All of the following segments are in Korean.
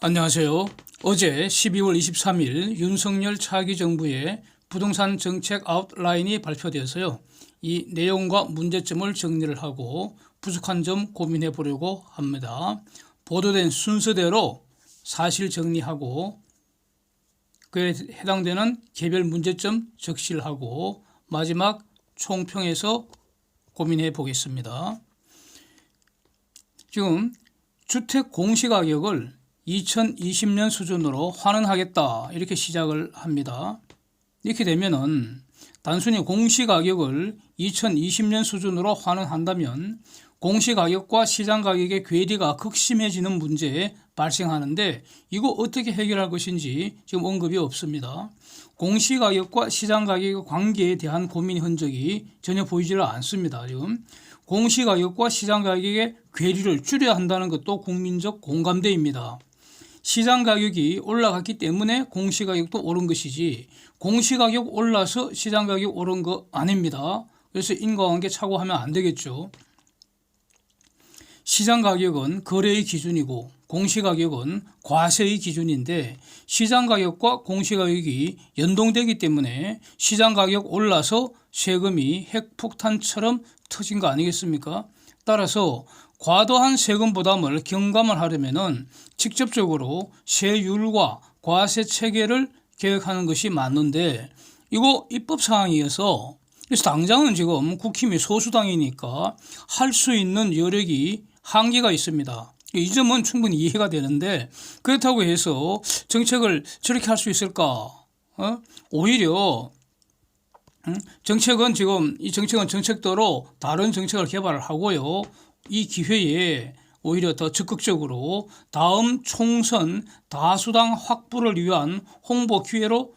안녕하세요. 어제 12월 23일 윤석열 차기 정부의 부동산 정책 아웃라인이 발표되어서요. 이 내용과 문제점을 정리를 하고 부족한 점 고민해 보려고 합니다. 보도된 순서대로 사실 정리하고 그에 해당되는 개별 문제점 적시를 하고 마지막 총평에서 고민해 보겠습니다. 지금 주택 공시가격을 2020년 수준으로 환원하겠다 이렇게 시작을 합니다. 이렇게 되면은 단순히 공시가격을 2020년 수준으로 환원한다면 공시가격과 시장가격의 괴리가 극심해지는 문제 발생하는데 이거 어떻게 해결할 것인지 지금 언급이 없습니다. 공시가격과 시장가격의 관계에 대한 고민 흔적이 전혀 보이지를 않습니다. 지금 공시가격과 시장가격의 괴리를 줄여야 한다는 것도 국민적 공감대입니다. 시장가격이 올라갔기 때문에 공시가격도 오른 것이지 공시가격 올라서 시장가격 오른 거 아닙니다. 그래서 인과관계 착오하면 안 되겠죠. 시장가격은 거래의 기준이고 공시가격은 과세의 기준인데 시장가격과 공시가격이 연동되기 때문에 시장가격 올라서 세금이 핵폭탄처럼 터진 거 아니겠습니까? 따라서 과도한 세금 부담을 경감을 하려면 직접적으로 세율과 과세 체계를 개혁하는 것이 맞는데 이거 입법 사항이어서 그래서 당장은 지금 국힘이 소수당이니까 할 수 있는 여력이 한계가 있습니다. 이 점은 충분히 이해가 되는데 그렇다고 해서 정책을 저렇게 할 수 있을까? 오히려 정책은 지금 이 정책은 정책대로 다른 정책을 개발을 하고요. 이 기회에 오히려 더 적극적으로 다음 총선 다수당 확보를 위한 홍보 기회로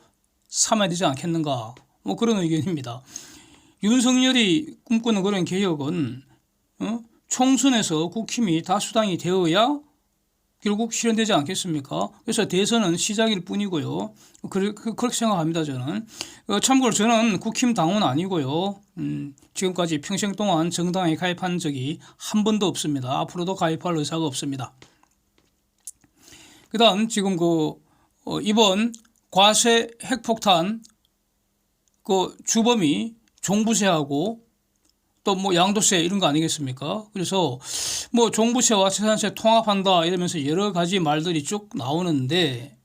삼아야 되지 않겠는가? 뭐 그런 의견입니다. 윤석열이 꿈꾸는 그런 개혁은 총선에서 국힘이 다수당이 되어야 결국 실현되지 않겠습니까? 그래서 대선은 시작일 뿐이고요. 그렇게 생각합니다, 저는. 참고로 저는 국힘 당원 아니고요. 지금까지 평생 동안 정당에 가입한 적이 한 번도 없습니다. 앞으로도 가입할 의사가 없습니다. 그 다음 지금 이번 과세 핵폭탄 주범이 종부세하고 또 뭐 양도세 이런 거 아니겠습니까? 그래서 뭐 종부세와 재산세 통합한다 이러면서 여러 가지 말들이 쭉 나오는데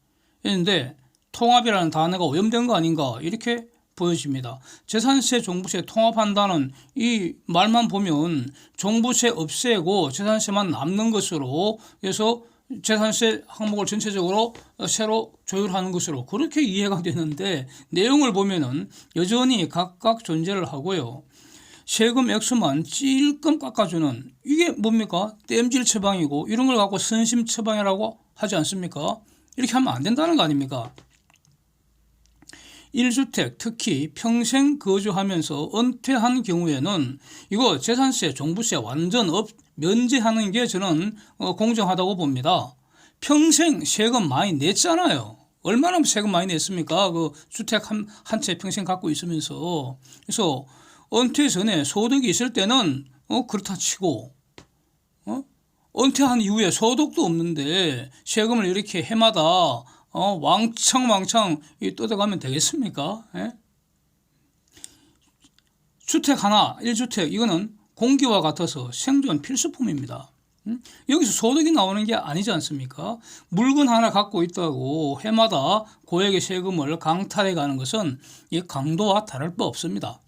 통합이라는 단어가 오염된 거 아닌가 이렇게 보여집니다. 재산세, 종부세 통합한다는 이 말만 보면 종부세 없애고 재산세만 남는 것으로 해서 재산세 항목을 전체적으로 새로 조율하는 것으로 그렇게 이해가 되는데 내용을 보면은 여전히 각각 존재를 하고요. 세금 액수만 찔끔 깎아주는 이게 뭡니까? 땜질 처방이고 이런 걸 갖고 선심 처방이라고 하지 않습니까? 이렇게 하면 안 된다는 거 아닙니까? 1주택 특히 평생 거주하면서 은퇴한 경우에는 이거 재산세, 종부세 완전 면제하는 게 저는 공정하다고 봅니다. 평생 세금 많이 냈잖아요. 얼마나 세금 많이 냈습니까? 주택 한 채 평생 갖고 있으면서. 그래서 은퇴 전에 소득이 있을 때는 그렇다 치고 은퇴한 이후에 소득도 없는데 세금을 이렇게 해마다 왕창 뜯어가면 되겠습니까? 예? 주택 하나, 1주택 이거는 공기와 같아서 생존 필수품입니다. 여기서 소득이 나오는 게 아니지 않습니까? 물건 하나 갖고 있다고 해마다 고액의 세금을 강탈해 가는 것은 이 강도와 다를 바 없습니다.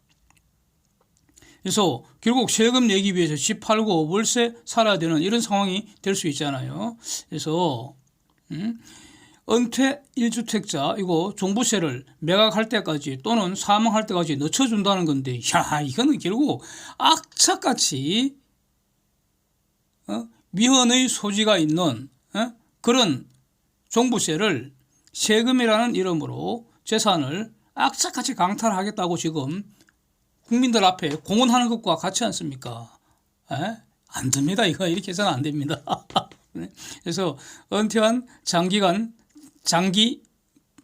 그래서 결국 세금 내기 위해서 집 팔고 월세 살아야 되는 이런 상황이 될 수 있잖아요. 그래서 은퇴 1주택자 이거 종부세를 매각할 때까지 또는 사망할 때까지 늦춰준다는 건데 이거는 결국 악착같이 미헌의 소지가 있는 그런 종부세를 세금이라는 이름으로 재산을 악착같이 강탈하겠다고 지금 국민들 앞에 공언하는 것과 같지 않습니까? 안 됩니다. 이거 이렇게 해서는 안 됩니다. 그래서 은퇴한 장기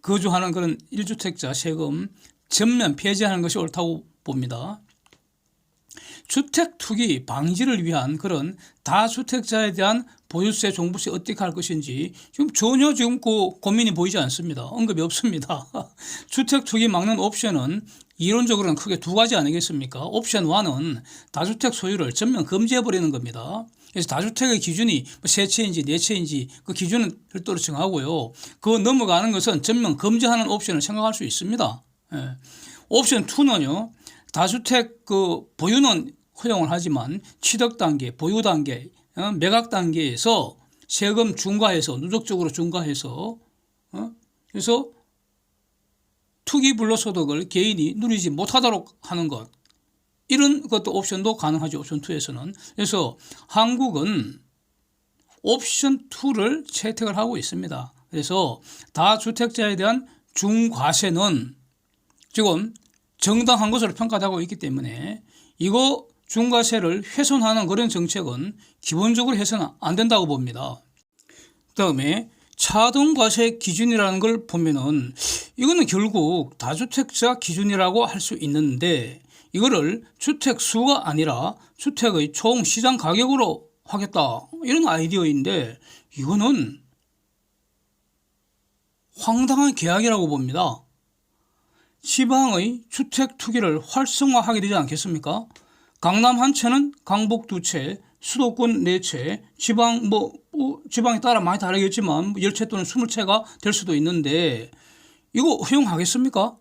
거주하는 그런 1주택자 세금 전면 폐지하는 것이 옳다고 봅니다. 주택 투기 방지를 위한 그런 다주택자에 대한 보유세, 종부세 어떻게 할 것인지 지금 전혀 지금 그 고민이 보이지 않습니다. 언급이 없습니다. 주택 투기 막는 옵션은 이론적으로는 크게 두 가지 아니겠습니까? 옵션 1은 다주택 소유를 전면 금지해버리는 겁니다. 그래서 다주택의 기준이 세 채인지 네 채인지 그 기준은 별도로 정하고요. 그거 넘어가는 것은 전면 금지하는 옵션을 생각할 수 있습니다. 예. 옵션 2는요. 다주택 그 보유는 허용을 하지만 취득 단계, 보유 단계, 매각 단계에서 세금 중과해서 누적적으로 중과해서 그래서 투기 불로소득을 개인이 누리지 못하도록 하는 것, 이런 것도 옵션도 가능하죠. 옵션 2에서는. 그래서 한국은 옵션 2를 채택을 하고 있습니다. 그래서 다주택자에 대한 중과세는 지금 정당한 것으로 평가되고 있기 때문에 이거 중과세를 훼손하는 그런 정책은 기본적으로 해서는 안 된다고 봅니다. 그다음에 차등과세 기준이라는 걸 보면은 이거는 결국 다주택자 기준이라고 할 수 있는데 이거를 주택 수가 아니라 주택의 총 시장 가격으로 하겠다, 이런 아이디어인데 이거는 황당한 계약이라고 봅니다. 지방의 주택 투기를 활성화하게 되지 않겠습니까? 강남 한 채는 강북 두 채, 수도권 네 채, 지방에 따라 많이 다르겠지만 10채 또는 20채가 될 수도 있는데 이거 허용하겠습니까?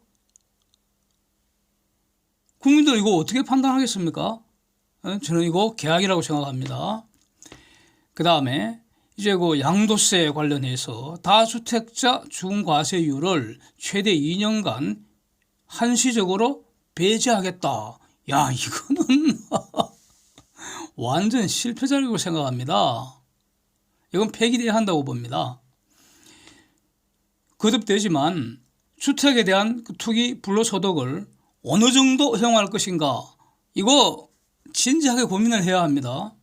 국민들 이거 어떻게 판단하겠습니까? 저는 이거 계약이라고 생각합니다. 그 다음에 이제 그 양도세 관련해서 다주택자 중과세율을 최대 2년간 한시적으로 배제하겠다. 야, 이거는 완전 실패작이라고 생각합니다. 이건 폐기돼야 한다고 봅니다. 거듭되지만 주택에 대한 투기 불로소득을 어느 정도 허용할 것인가, 이거 진지하게 고민을 해야 합니다.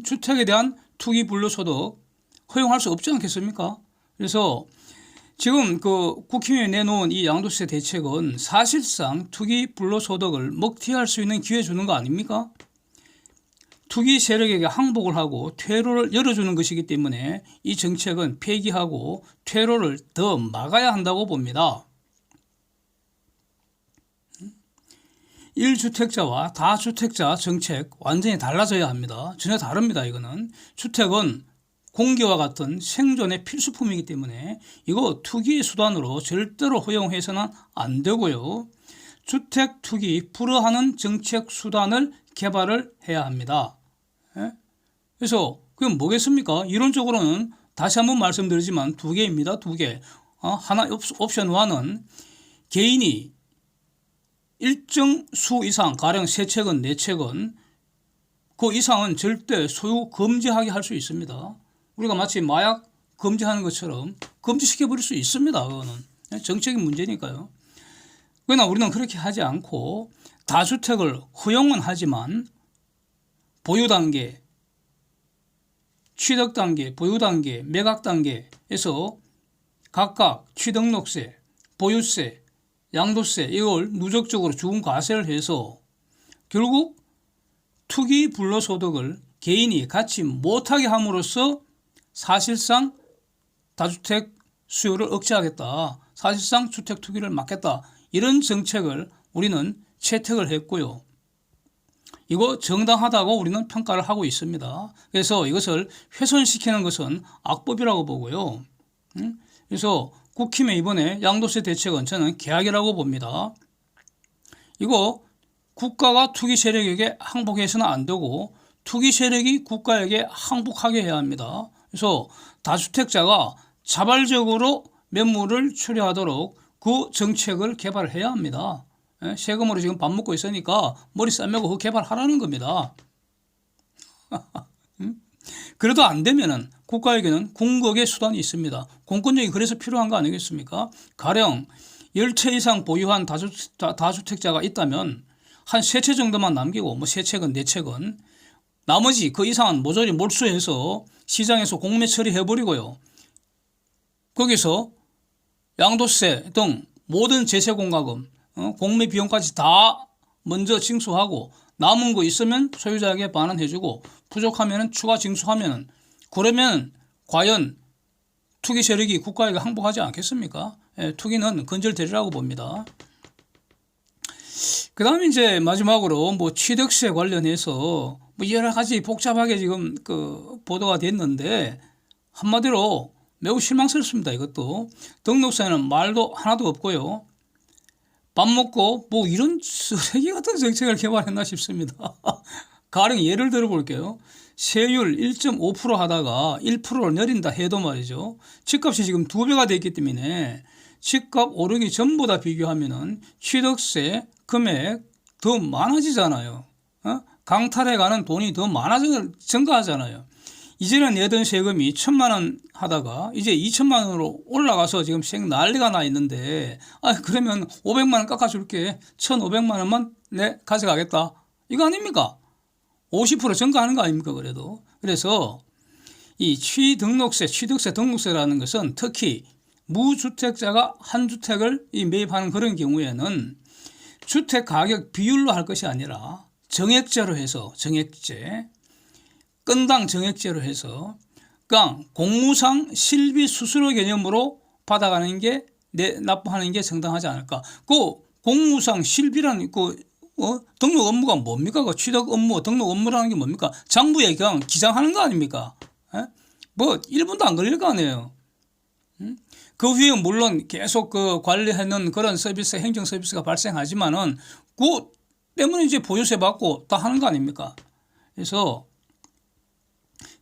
주택에 대한 투기 불로소득 허용할 수 없지 않겠습니까? 그래서 지금 그 국힘에 내놓은 이 양도세 대책은 사실상 투기 불로소득을 먹튀할 수 있는 기회 주는 거 아닙니까? 투기 세력에게 항복을 하고 퇴로를 열어주는 것이기 때문에 이 정책은 폐기하고 퇴로를 더 막아야 한다고 봅니다. 1주택자와 다주택자 정책 완전히 달라져야 합니다. 전혀 다릅니다. 이거는 주택은 공기와 같은 생존의 필수품이기 때문에 이거 투기 수단으로 절대로 허용해서는 안 되고요. 주택 투기 불허하는 정책 수단을 개발을 해야 합니다. 그래서 그건 뭐겠습니까? 이론적으로는 다시 한번 말씀드리지만 두 개입니다. 두 개. 하나 옵션 1은 개인이 일정 수 이상, 가령 3채건 4채건 그 이상은 절대 소유 금지하게 할 수 있습니다. 우리가 마치 마약 금지하는 것처럼 금지시켜버릴 수 있습니다. 그거는 정책인 문제니까요. 그러나 우리는 그렇게 하지 않고 다주택을 허용은 하지만 보유 단계, 취득 단계, 보유 단계, 매각 단계에서 각각 취등록세, 보유세, 양도세 이걸 누적적으로 중과세를 해서 결국 투기 불로소득을 개인이 갖지 못하게 함으로써 사실상 다주택 수요를 억제하겠다, 사실상 주택 투기를 막겠다, 이런 정책을 우리는 채택을 했고요. 이거 정당하다고 우리는 평가를 하고 있습니다. 그래서 이것을 훼손시키는 것은 악법이라고 보고요. 그래서 국힘의 이번에 양도세 대책은 저는 계약이라고 봅니다. 이거 국가가 투기 세력에게 항복해서는 안 되고 투기 세력이 국가에게 항복하게 해야 합니다. 그래서 다주택자가 자발적으로 매물을 처리하도록 그 정책을 개발해야 합니다. 세금으로 지금 밥 먹고 있으니까 머리 싸매고 그 개발하라는 겁니다. 그래도 안 되면은 국가에게는 궁극의 수단이 있습니다. 공권력이 그래서 필요한 거 아니겠습니까? 가령 10채 이상 보유한 다주택자가 있다면 한 3채 정도만 남기고 3채건 4채건 나머지 그 이상은 모조리 몰수해서 시장에서 공매 처리해버리고요. 거기서 양도세 등 모든 제세공과금, 공매 비용까지 다 먼저 징수하고 남은 거 있으면 소유자에게 반환해주고 부족하면 추가 징수하면 그러면 과연 투기 세력이 국가에게 항복하지 않겠습니까? 예, 투기는 근절되리라고 봅니다. 그 다음에 이제 마지막으로 뭐 취득세 관련해서 뭐 여러 가지 복잡하게 지금 그 보도가 됐는데 한마디로 매우 실망스럽습니다. 이것도 등록세는 말도 하나도 없고요. 밥 먹고 뭐 이런 쓰레기 같은 정책을 개발했나 싶습니다. 가령 예를 들어 볼게요. 세율 1.5% 하다가 1%를 내린다 해도 말이죠. 집값이 지금 2배가 됐기 때문에 집값 오르기 전보다 비교하면은 취득세 금액 더 많아지잖아요. 강탈해 가는 돈이 더 증가하잖아요. 이제는 내던 세금이 1,000만 원 하다가 이제 2,000만 원으로 올라가서 지금 난리가 나 있는데, 그러면 500만 원 깎아줄게. 1,500만 원만 내 가져가겠다. 이거 아닙니까? 50% 증가하는 거 아닙니까? 그래서 이 취득세 등록세라는 것은 특히 무주택자가 한 주택을 매입하는 그런 경우에는 주택 가격 비율로 할 것이 아니라 정액제로 해서 건당 정액제로 해서 그러니까 공무상 실비 수수료 개념으로 받아가는 게 납부하는 게 정당하지 않을까. 그 공무상 실비라는 등록 업무가 뭡니까? 그 취득 업무 등록 업무라는 게 뭡니까? 장부에 그냥 기장하는 거 아닙니까? 뭐 1분도 안 걸릴 거 아니에요. 그 후에 물론 계속 그 관리하는 그런 서비스, 행정 서비스가 발생하지만은 그 때문에 이제 보유세 받고 다 하는 거 아닙니까? 그래서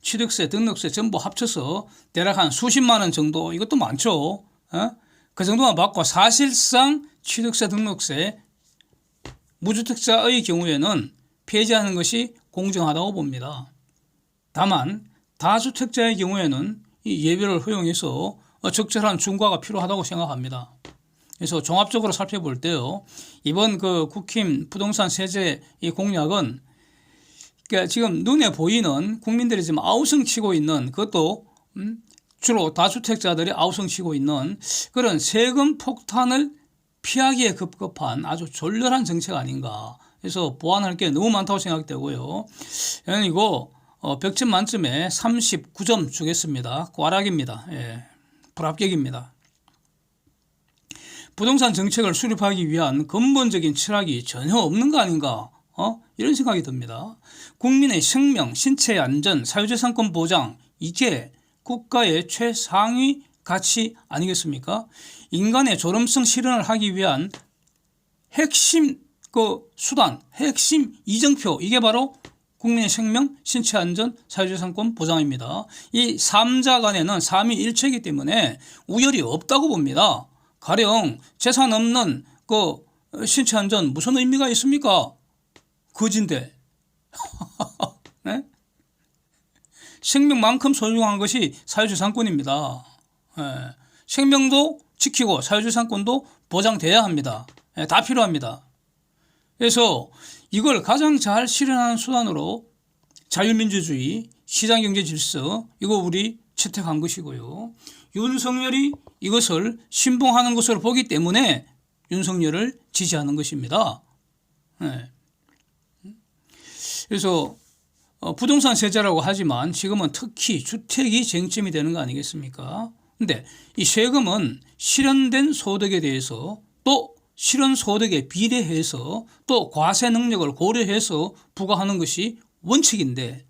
취득세, 등록세 전부 합쳐서 대략 한 수십만 원 정도, 이것도 많죠. 그 정도만 받고 사실상 취득세, 등록세 무주택자의 경우에는 폐지하는 것이 공정하다고 봅니다. 다만 다주택자의 경우에는 이 예외를 허용해서 적절한 중과가 필요하다고 생각합니다. 그래서 종합적으로 살펴볼 때요, 이번 그 국힘 부동산 세제 이 공약은 그러니까 지금 눈에 보이는 국민들이 지금 아우성치고 있는, 그것도 주로 다주택자들이 아우성치고 있는 그런 세금 폭탄을 피하기에 급급한 아주 졸렬한 정책 아닌가. 그래서 보완할 게 너무 많다고 생각되고요. 저는 이거 100점 만점에 39점 주겠습니다. 꽈락입니다. 예, 불합격입니다. 부동산 정책을 수립하기 위한 근본적인 철학이 전혀 없는 거 아닌가, 이런 생각이 듭니다. 국민의 생명, 신체의 안전, 사유재산권 보장, 이게 국가의 최상위 가치 아니겠습니까? 인간의 존엄성 실현을 하기 위한 핵심 수단, 핵심 이정표, 이게 바로 국민의 생명, 신체 안전, 사유재산권 보장입니다. 이 3자 간에는 삼위일체이기 때문에 우열이 없다고 봅니다. 가령 재산 없는 신체 안전 무슨 의미가 있습니까? 거진데. 네? 생명만큼 소중한 것이 사유재산권입니다. 생명도 지키고 사유재산권도 보장돼야 합니다. 다 필요합니다. 그래서 이걸 가장 잘 실현하는 수단으로 자유민주주의, 시장경제 질서, 이거 우리 채택한 것이고요. 윤석열이 이것을 신봉하는 것으로 보기 때문에 윤석열을 지지하는 것입니다. 그래서 부동산 세제라고 하지만 지금은 특히 주택이 쟁점이 되는 거 아니겠습니까? 근데 이 세금은 실현된 소득에 대해서 또 실현 소득에 비례해서 또 과세 능력을 고려해서 부과하는 것이 원칙인데,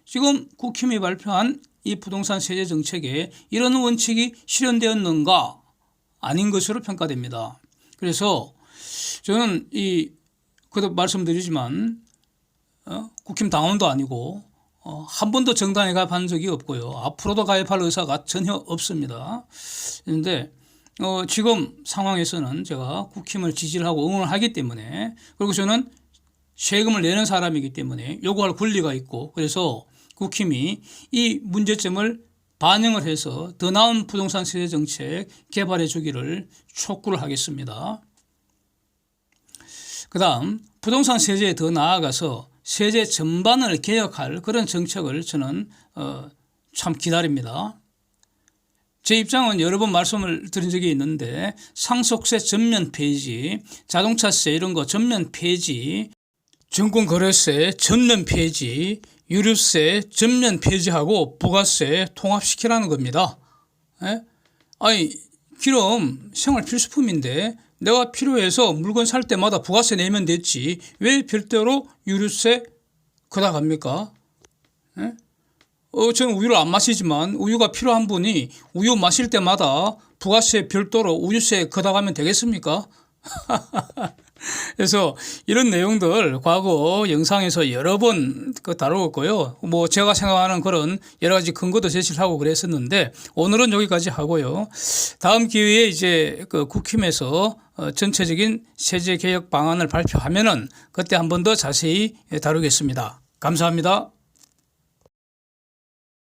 지금 국힘이 발표한 이 부동산 세제 정책에 이런 원칙이 실현되었는가? 아닌 것으로 평가됩니다. 그래서 저는 그도 말씀드리지만 국힘 당원도 아니고 한 번도 정당에 가입한 적이 없고요. 앞으로도 가입할 의사가 전혀 없습니다. 그런데 지금 상황에서는 제가 국힘을 지지를 하고 응원을 하기 때문에, 그리고 저는 세금을 내는 사람이기 때문에 요구할 권리가 있고, 그래서 국힘이 이 문제점을 반영을 해서 더 나은 부동산 세제 정책 개발해 주기를 촉구를 하겠습니다. 그 다음 부동산 세제에 더 나아가서 세제 전반을 개혁할 그런 정책을 저는 참 기다립니다. 제 입장은 여러 번 말씀을 드린 적이 있는데, 상속세 전면 폐지, 자동차세 이런 거 전면 폐지, 증권거래세 전면 폐지, 유류세 전면 폐지하고 부가세 통합시키라는 겁니다. 예? 아니 기름 생활 필수품인데 내가 필요해서 물건 살 때마다 부가세 내면 됐지 왜 별도로 유류세 걷어갑니까? 예? 저는 우유를 안 마시지만 우유가 필요한 분이 우유 마실 때마다 부가세 별도로 우유세 걷어가면 되겠습니까? 그래서 이런 내용들 과거 영상에서 여러 번 다루었고요. 뭐 제가 생각하는 그런 여러 가지 근거도 제시를 하고 그랬었는데 오늘은 여기까지 하고요. 다음 기회에 이제 국힘에서 전체적인 세제 개혁 방안을 발표하면은 그때 한 번 더 자세히 다루겠습니다. 감사합니다.